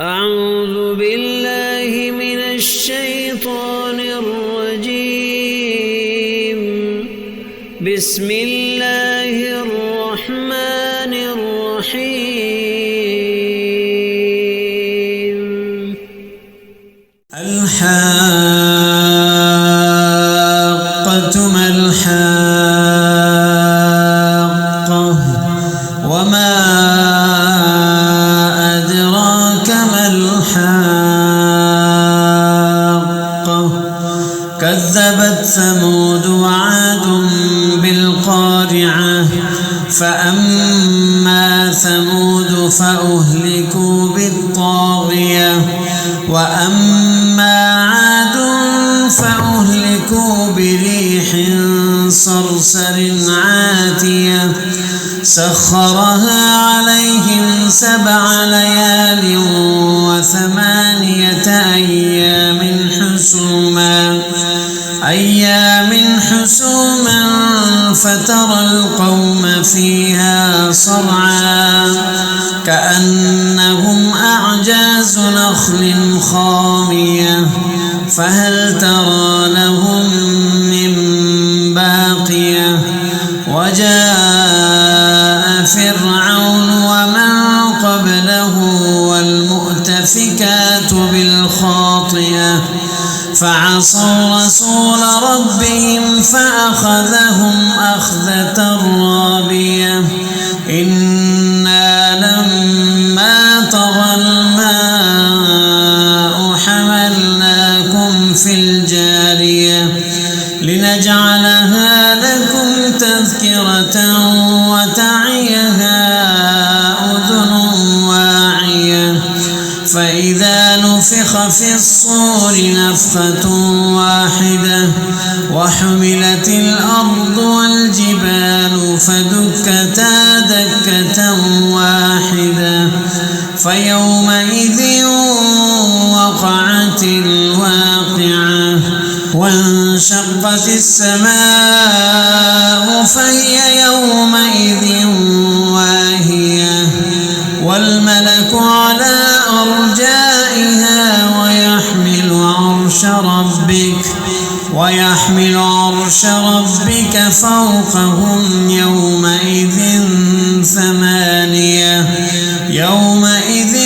أعوذ بالله من الشيطان الرجيم. بسم الله الرحمن الرحيم. الحاقة ما الحاقة وما أدراك ما الحاقة كذبت ثمود وعاد بالقارعة فأما ثمود فأهلكوا بالطاغية وأما عاد فأهلكوا بريح صرصر عاتية سخرها عليهم 7 ليال و8 أيام حسوما فترى القوم فيها صرعا كأنهم أعجاز نخل خاوية فهل ترى لهم من باقية وجاء فرعون ومن قبله والمؤتفكات بالخاطئة فعصوا رسول ربهم فأخذهم أخذة رابية إنا لما طغى الماء حملناكم في الجارية لنجعلها لكم تذكرة وتعيها أذن واعية فإذا نفخ في الصور نفخة واحدة وحملت الأرض والجبال فدكتا دكة واحدة فيومئذ وقعت الواقعة وانشقت السماء فهي يومئذ واهية والملك على أرجائها ويحمل عرش ربك فوقهم يومئذ 8 يومئذ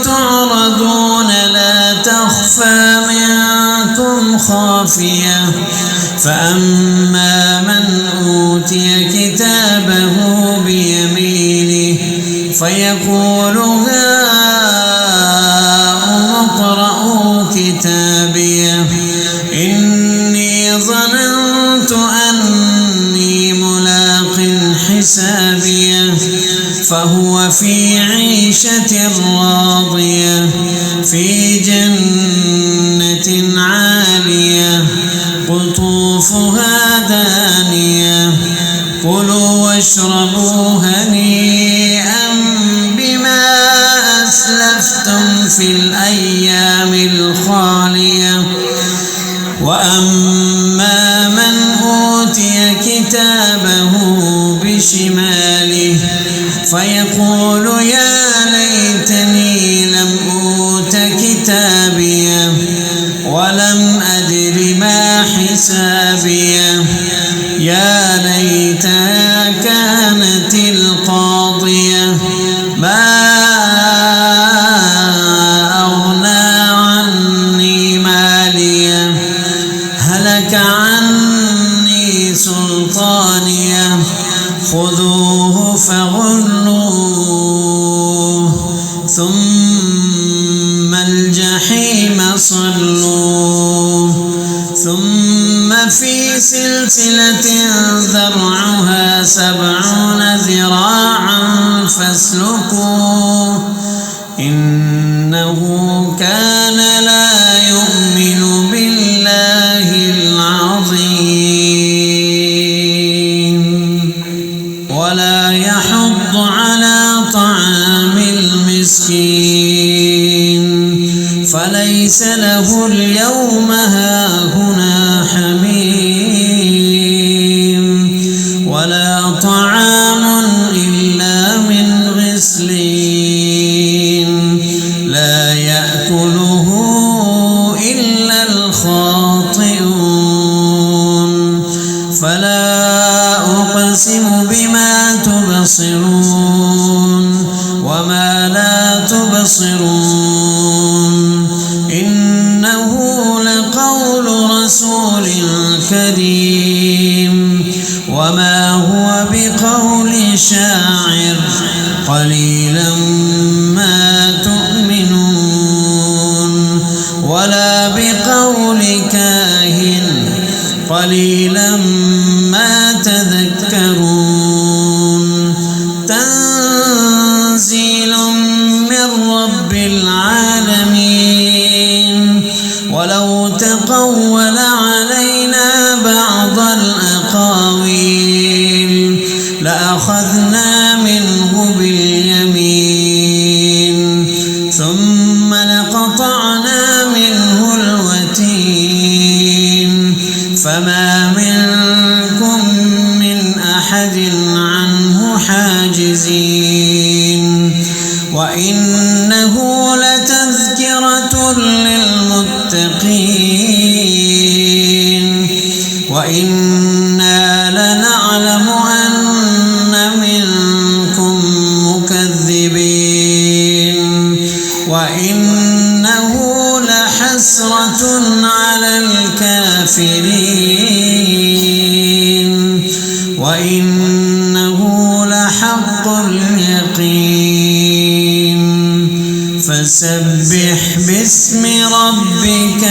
تعرضون لا تخفى منكم خافية فأما من أوتي كتابه بيمينه فيقول هاؤم اقرءوا كتابيه إني ظننت أني ملاق حسابيه فهو في عيشة راضية في جنة عالية قطوفها دانية كلوا واشربوا هنيئا بما أسلفتم في الأيام الخالية وأما من أوتي كتابه بشماله فيقول يا ليتني لم أوت كتابيه ولم أدر ما حسابيه يا ليتها كانت القاضية ما أغنى عني ماليه هلك عني سلطانيه خذوه فغلوه ثم الجحيم صلوه ثم في سلسلة ذرعها 70 ذراعا فاسلكوه إنه كان لا يؤمن بالله العظيم ولا يحض على طعام المسكين فليس له اليوم هاهنا حميم ولا طعام إلا من غسلين لا تبصرون وما لا تبصرون إنه لقول رسول كريم وما هو بقول شاعر قليلا ما تؤمنون ولا بقول كاهن قليلا ما تذكرون تنزيل من رب العالمين ولو تقول علينا بعض الأقاويل لأخذنا منه باليمين ثم لقطعنا منه الوتين فما منكم من أحد عنه حاجزين وإنه لتذكرة للمتقين وإنا لنعلم أن منكم مكذبين وإنه لحسرة على الكافرين وإنه لحق اليقين فسبح باسم ربك